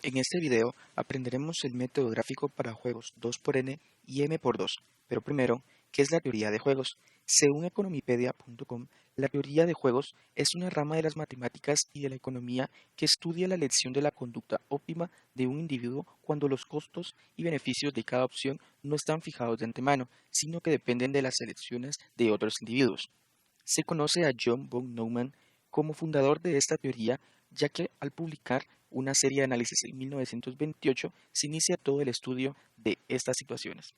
En este video aprenderemos el método gráfico para juegos 2×n y m×2, pero primero, ¿qué es la teoría de juegos? Según economipedia.com, la teoría de juegos es una rama de las matemáticas y de la economía que estudia la elección de la conducta óptima de un individuo cuando los costos y beneficios de cada opción no están fijados de antemano, sino que dependen de las elecciones de otros individuos. Se conoce a John von Neumann como fundador de esta teoría, ya que al publicar una serie de análisis en 1928 se inicia todo el estudio de estas situaciones.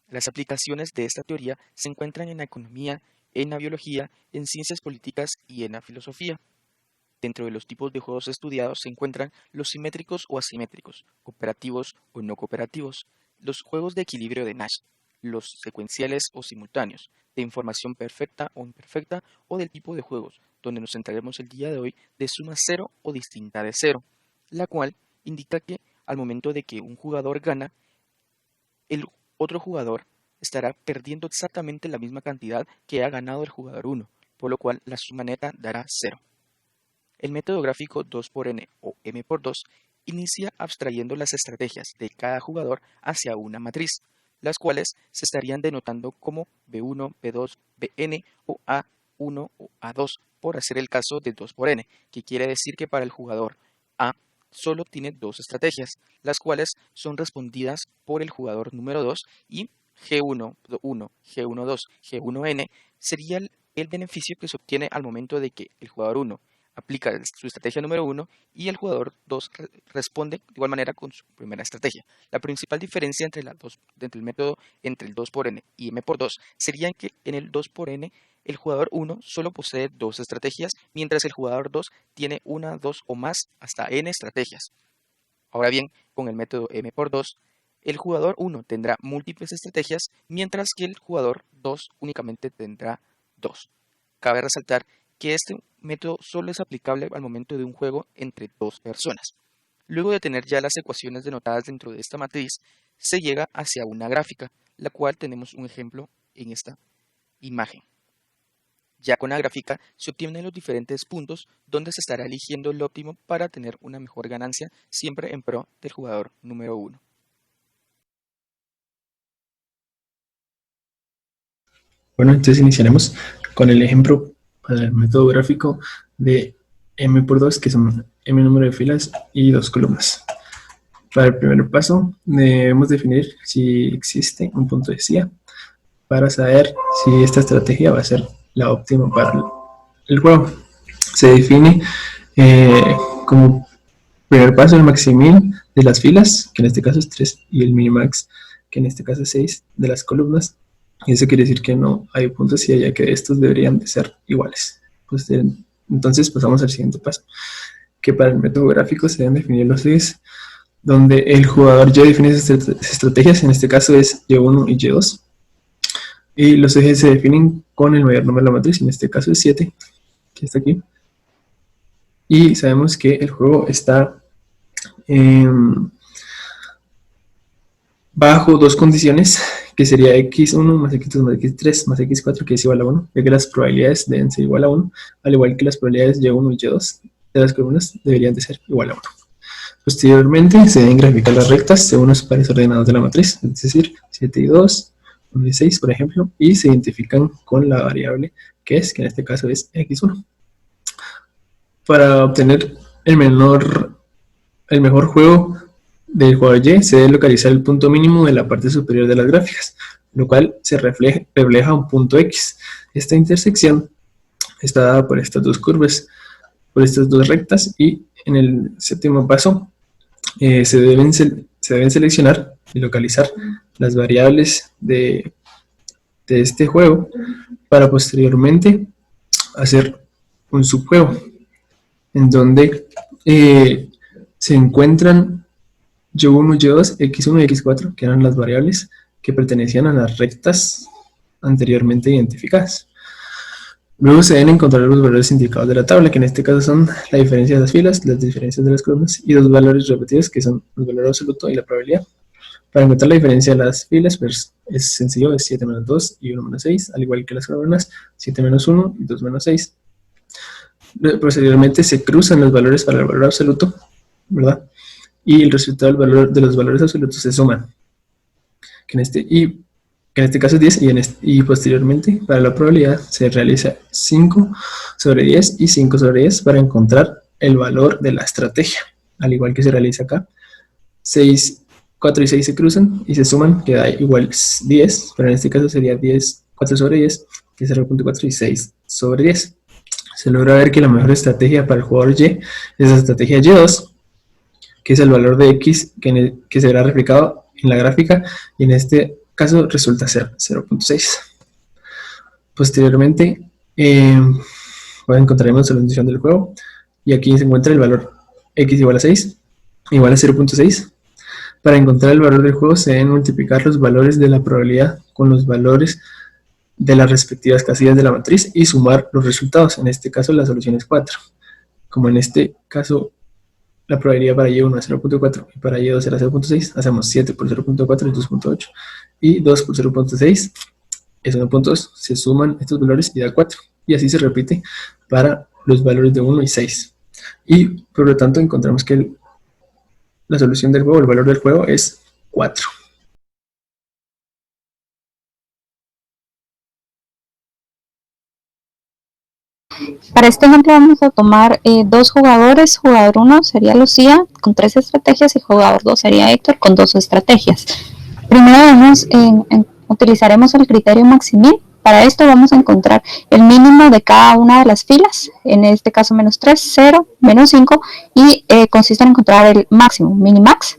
Las aplicaciones de esta teoría se encuentran en la economía, en la biología, en ciencias políticas y en la filosofía. Dentro de los tipos de juegos estudiados se encuentran los simétricos o asimétricos, cooperativos o no cooperativos, los juegos de equilibrio de Nash, los secuenciales o simultáneos, de información perfecta o imperfecta o del tipo de juegos, donde nos centraremos el día de hoy de suma cero o distinta de cero, la cual indica que al momento de que un jugador gana, el otro jugador estará perdiendo exactamente la misma cantidad que ha ganado el jugador 1, por lo cual la suma neta dará 0. El método gráfico 2×n o m×2 inicia abstrayendo las estrategias de cada jugador hacia una matriz, las cuales se estarían denotando como B1, B2, Bn o A1 o A2, por hacer el caso de 2×n, que quiere decir que para el jugador A solo tiene dos estrategias, las cuales son respondidas por el jugador número 2 y G1, 1, G1, 2, G1n sería el beneficio que se obtiene al momento de que el jugador 1 aplica su estrategia número 1 y el jugador 2 responde de igual manera con su primera estrategia. La principal diferencia entre el método entre el 2×n y m×2 sería que en el 2×n el jugador 1 solo posee dos estrategias, mientras el jugador 2 tiene una, dos o más hasta n estrategias. Ahora bien, con el método m×2, el jugador 1 tendrá múltiples estrategias, mientras que el jugador 2 únicamente tendrá dos. Cabe resaltar que este método solo es aplicable al momento de un juego entre dos personas. Luego de tener ya las ecuaciones denotadas dentro de esta matriz, se llega hacia una gráfica, la cual tenemos un ejemplo en esta imagen. Ya con la gráfica se obtienen los diferentes puntos donde se estará eligiendo el óptimo para tener una mejor ganancia, siempre en pro del jugador número 1. Bueno, entonces iniciaremos con el ejemplo para el método gráfico de m×2, que son m número de filas y 2 columnas. Para el primer paso debemos definir si existe un punto de CIA para saber si esta estrategia va a ser la óptima para el juego. Se define como primer paso el maximin de las filas, que en este caso es 3, y el minimax, que en este caso es 6, de las columnas. Y eso quiere decir que no hay puntos CIA, ya que estos deberían de ser iguales. Entonces pasamos al siguiente paso, que para el método gráfico se deben definir los ejes, donde el jugador ya define sus estrategias, en este caso es Y1 y Y2. Y los ejes se definen con el mayor número de la matriz, en este caso es 7, que está aquí. Y sabemos que el juego está bajo dos condiciones, que sería x1 más x2 más x3 más x4, que es igual a 1, ya que las probabilidades deben ser igual a 1, al igual que las probabilidades y1 y y2 de las columnas deberían de ser igual a 1. Posteriormente se deben graficar las rectas según los pares ordenados de la matriz, es decir, 7 y 2, 1 y 6, por ejemplo, y se identifican con la variable que en este caso es x1. Para obtener el mejor juego del jugador Y, se debe localizar el punto mínimo de la parte superior de las gráficas, lo cual se refleja un punto X. Esta intersección está dada por estas dos curvas, por estas dos rectas, y en el séptimo paso se deben seleccionar y localizar las variables de este juego para posteriormente hacer un subjuego en donde se encuentran Y1, Y2, X1 y X4, que eran las variables que pertenecían a las rectas anteriormente identificadas. Luego se deben encontrar los valores indicados de la tabla, que en este caso son la diferencia de las filas, las diferencias de las columnas y dos valores repetidos, que son el valor absoluto y la probabilidad. Para encontrar la diferencia de las filas, pues es sencillo, es 7 menos 2 y 1 menos 6, al igual que las columnas, 7 menos 1 y 2 menos 6. Posteriormente se cruzan los valores para el valor absoluto, ¿verdad? y el resultado de los valores absolutos se suman, que en este caso es 10, y posteriormente para la probabilidad se realiza 5 sobre 10 y 5 sobre 10 para encontrar el valor de la estrategia, al igual que se realiza acá. 4 y 6 se cruzan y se suman, queda igual 10, pero en este caso sería 4 sobre 10, que es 0.4, y 6 sobre 10. Se logra ver que la mejor estrategia para el jugador Y es la estrategia Y2, que es el valor de X que se verá replicado en la gráfica, y en este caso resulta ser 0.6. Posteriormente encontraremos la solución del juego, y aquí se encuentra el valor X igual a 6 igual a 0.6. Para encontrar el valor del juego se deben multiplicar los valores de la probabilidad con los valores de las respectivas casillas de la matriz y sumar los resultados. En este caso la solución es 4. Como en este caso la probabilidad para Y1 es 0.4 y para Y2 era 0.6, hacemos 7 por 0.4 es 2.8 y 2 por 0.6 es 1.2. Se suman estos valores y da 4. Y así se repite para los valores de 1 y 6. Y por lo tanto encontramos que la solución del juego, el valor del juego es 4. Para este ejemplo vamos a tomar dos jugadores. Jugador 1 sería Lucía con 3 estrategias y jugador 2 sería Héctor con 2 estrategias. Primero utilizaremos el criterio Maximin. Para esto vamos a encontrar el mínimo de cada una de las filas, en este caso menos 3, 0, menos 5, y consiste en encontrar el máximo, minimax.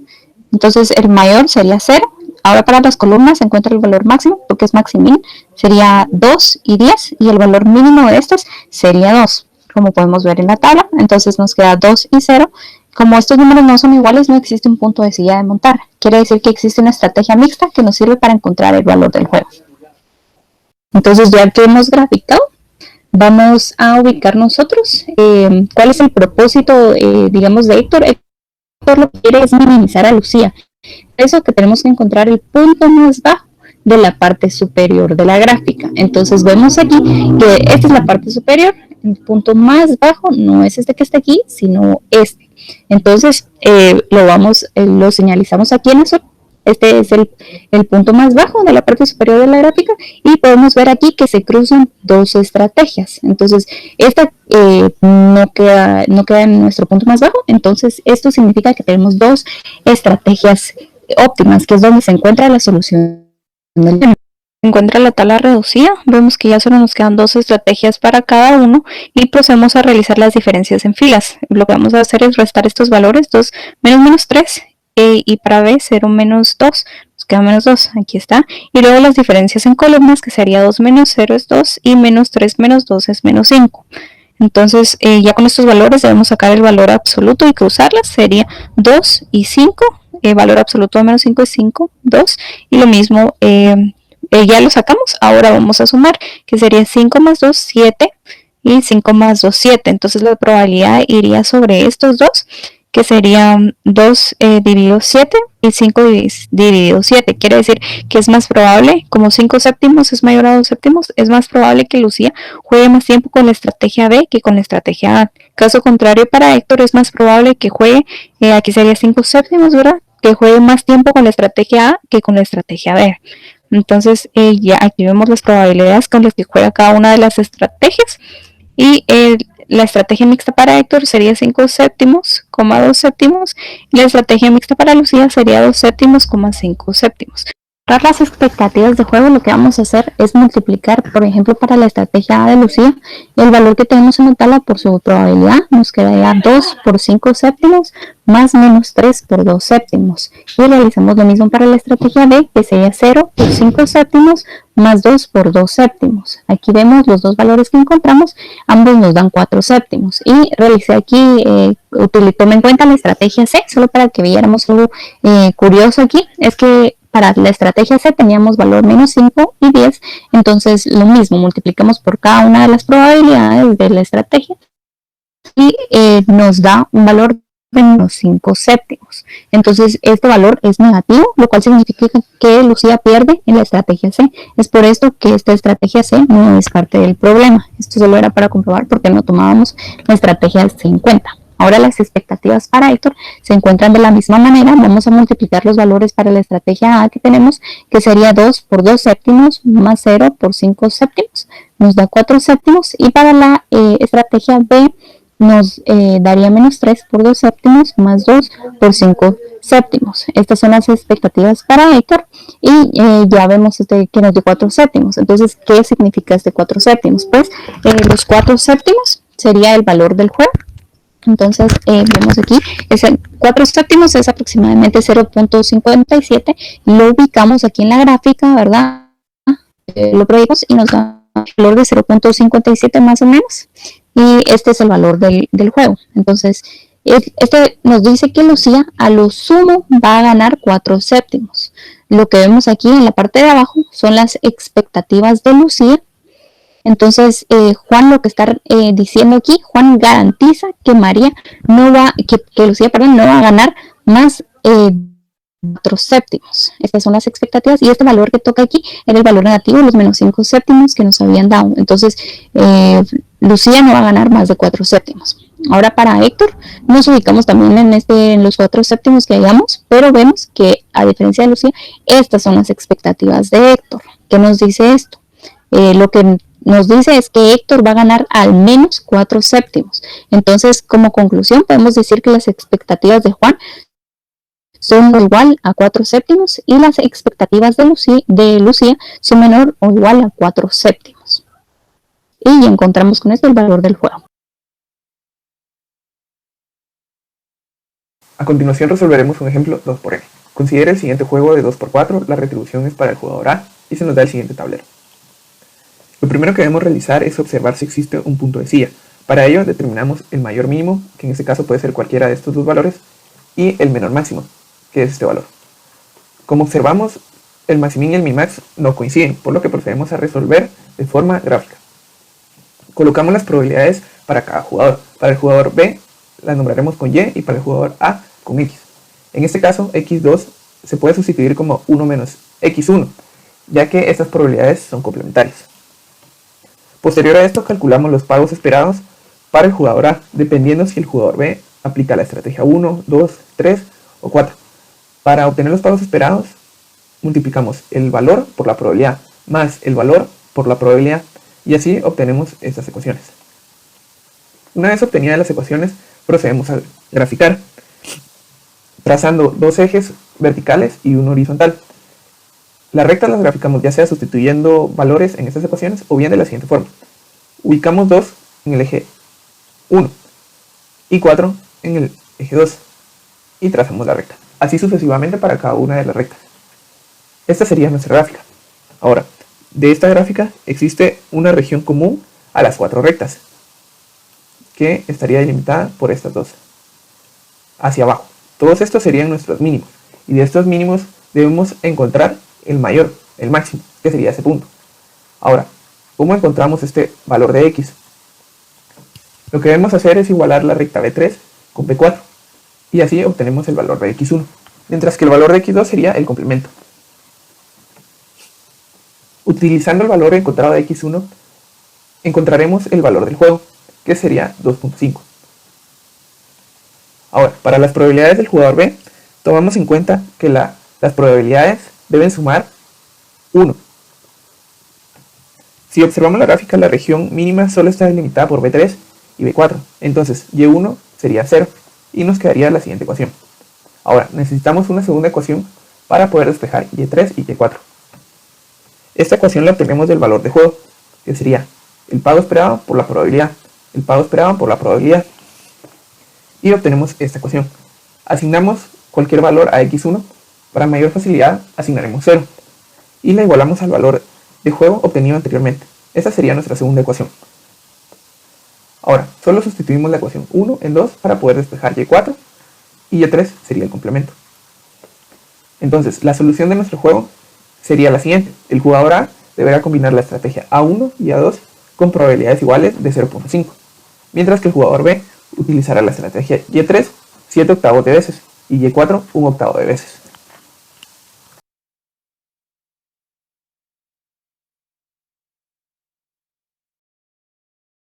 Entonces el mayor sería 0. Ahora para las columnas se encuentra el valor máximo, porque es Maximin, sería 2 y 10, y el valor mínimo de estos sería 2, como podemos ver en la tabla. Entonces nos queda 2 y 0. Como estos números no son iguales, no existe un punto de silla de montar. Quiere decir que existe una estrategia mixta que nos sirve para encontrar el valor del juego. Entonces, ya que hemos graficado, vamos a ubicar nosotros cuál es el propósito, digamos, de Héctor. Héctor lo que quiere es minimizar a Lucía. Eso que tenemos que encontrar el punto más bajo de la parte superior de la gráfica. Entonces vemos aquí que esta es la parte superior, el punto más bajo no es este que está aquí, sino este. Entonces lo señalizamos aquí en azul. Este es el punto más bajo de la parte superior de la gráfica, y podemos ver aquí que se cruzan dos estrategias. Entonces esta no queda en nuestro punto más bajo. Entonces esto significa que tenemos dos estrategias óptimas, que es donde se encuentra la solución del tema. Se encuentra la tabla reducida. Vemos que ya solo nos quedan dos estrategias para cada uno, y procedemos a realizar las diferencias en filas. Lo que vamos a hacer es restar estos valores, 2 menos 3, y para B 0 menos 2, nos queda menos 2, aquí está. Y luego las diferencias en columnas, que sería 2 menos 0 es 2 y menos 3 menos 2 es menos 5. Entonces ya con estos valores debemos sacar el valor absoluto y cruzarlas. Sería 2 y 5, valor absoluto de menos 5 es 5, 2, y lo mismo ya lo sacamos. Ahora vamos a sumar, que sería 5 más 2, 7, y 5 más 2, 7. Entonces la probabilidad iría sobre estos dos, que serían 2 dividido 7 y 5 dividido 7. Quiere decir que es más probable, como 5 séptimos es mayor a 2 séptimos, es más probable que Lucía juegue más tiempo con la estrategia B que con la estrategia A. Caso contrario, para Héctor es más probable que juegue, aquí sería 5 séptimos, ¿verdad?, que juegue más tiempo con la estrategia A que con la estrategia B. Entonces ya aquí vemos las probabilidades con las que juega cada una de las estrategias, y la estrategia mixta para Héctor sería 5 séptimos, 2 séptimos, y la estrategia mixta para Lucía sería 2 séptimos, 5 séptimos. Para las expectativas de juego, lo que vamos a hacer es multiplicar, por ejemplo, para la estrategia A de Lucía, el valor que tenemos en la tabla por su probabilidad. Nos quedaría 2 por 5 séptimos más menos 3 por 2 séptimos. Y realizamos lo mismo para la estrategia B, que sería 0 por 5 séptimos más 2 por 2 séptimos. Aquí vemos los dos valores que encontramos, ambos nos dan 4 séptimos. Y realicé aquí, tomé en cuenta la estrategia C, solo para que viéramos algo curioso aquí, es que para la estrategia C teníamos valor menos 5 y 10, entonces lo mismo, multiplicamos por cada una de las probabilidades de la estrategia y nos da un valor de menos 5 séptimos. Entonces este valor es negativo, lo cual significa que Lucía pierde en la estrategia C. Es por esto que esta estrategia C no es parte del problema. Esto solo era para comprobar porque no tomábamos la estrategia C en cuenta. Ahora las expectativas para Héctor se encuentran de la misma manera. Vamos a multiplicar los valores para la estrategia A que tenemos, que sería 2 por 2 séptimos más 0 por 5 séptimos, nos da 4 séptimos, y para la estrategia B nos daría menos 3 por 2 séptimos más 2 por 5 séptimos. Estas son las expectativas para Héctor, y ya vemos que nos dio 4 séptimos. Entonces, ¿qué significa este 4 séptimos? Pues los 4 séptimos sería el valor del juego. Entonces, vemos aquí, 4 séptimos es aproximadamente 0.57, lo ubicamos aquí en la gráfica, ¿verdad? Lo proyectamos y nos da un valor de 0.57 más o menos, y este es el valor del juego. Entonces, este nos dice que Lucía a lo sumo va a ganar 4 séptimos. Lo que vemos aquí en la parte de abajo son las expectativas de Lucía. Entonces, Juan lo que está diciendo aquí, Juan garantiza que Lucía, no va a ganar más 4 séptimos. Estas son las expectativas, y este valor que toca aquí era el valor negativo, los menos 5 séptimos que nos habían dado. Entonces, Lucía no va a ganar más de 4 séptimos. Ahora para Héctor, nos ubicamos también en los 4 séptimos que hallamos, pero vemos que a diferencia de Lucía, estas son las expectativas de Héctor. ¿Qué nos dice esto? Lo que nos dice es que Héctor va a ganar al menos 4 séptimos. Entonces, como conclusión, podemos decir que las expectativas de Juan son igual a 4 séptimos, y las expectativas de Lucía son menor o igual a 4 séptimos. Y encontramos con esto el valor del juego. A continuación resolveremos un ejemplo 2 por n. Considere el siguiente juego de 2 por 4, la retribución es para el jugador A y se nos da el siguiente tablero. Lo primero que debemos realizar es observar si existe un punto de silla. Para ello determinamos el mayor mínimo, que en este caso puede ser cualquiera de estos dos valores, y el menor máximo, que es este valor. Como observamos, el maximín y el minmax no coinciden, por lo que procedemos a resolver de forma gráfica. Colocamos las probabilidades para cada jugador. Para el jugador B las nombraremos con Y y para el jugador A con X. En este caso, X2 se puede sustituir como 1 menos X1, ya que estas probabilidades son complementarias. Posterior a esto, calculamos los pagos esperados para el jugador A, dependiendo si el jugador B aplica la estrategia 1, 2, 3 o 4. Para obtener los pagos esperados, multiplicamos el valor por la probabilidad más el valor por la probabilidad, y así obtenemos estas ecuaciones. Una vez obtenidas las ecuaciones, procedemos a graficar, trazando dos ejes verticales y uno horizontal. Las rectas las graficamos ya sea sustituyendo valores en estas ecuaciones o bien de la siguiente forma. Ubicamos 2 en el eje 1 y 4 en el eje 2 y trazamos la recta. Así sucesivamente para cada una de las rectas. Esta sería nuestra gráfica. Ahora, de esta gráfica existe una región común a las 4 rectas, que estaría delimitada por estas dos, hacia abajo. Todos estos serían nuestros mínimos, y de estos mínimos debemos encontrar el mayor, el máximo, que sería ese punto. Ahora, ¿cómo encontramos este valor de X? Lo que debemos hacer es igualar la recta B3 con B4, y así obtenemos el valor de X1, mientras que el valor de X2 sería el complemento. Utilizando el valor encontrado de X1, encontraremos el valor del juego, que sería 2.5. Ahora, para las probabilidades del jugador B, tomamos en cuenta que las probabilidades deben sumar 1. Si observamos la gráfica, la región mínima solo está delimitada por B3 y B4, entonces Y1 sería 0 y nos quedaría la siguiente ecuación. Ahora, necesitamos una segunda ecuación para poder despejar Y3 y Y4. Esta ecuación la obtenemos del valor de juego, que sería el pago esperado por la probabilidad, el pago esperado por la probabilidad, y obtenemos esta ecuación. Asignamos cualquier valor a X1, para mayor facilidad asignaremos 0, y la igualamos al valor de juego obtenido anteriormente. Esta sería nuestra segunda ecuación. Ahora, solo sustituimos la ecuación 1 en 2 para poder despejar Y4, y Y3 sería el complemento. Entonces, la solución de nuestro juego sería la siguiente. El jugador A deberá combinar la estrategia A1 y A2 con probabilidades iguales de 0.5, mientras que el jugador B utilizará la estrategia Y3 7 octavos de veces y Y4 1 octavo de veces.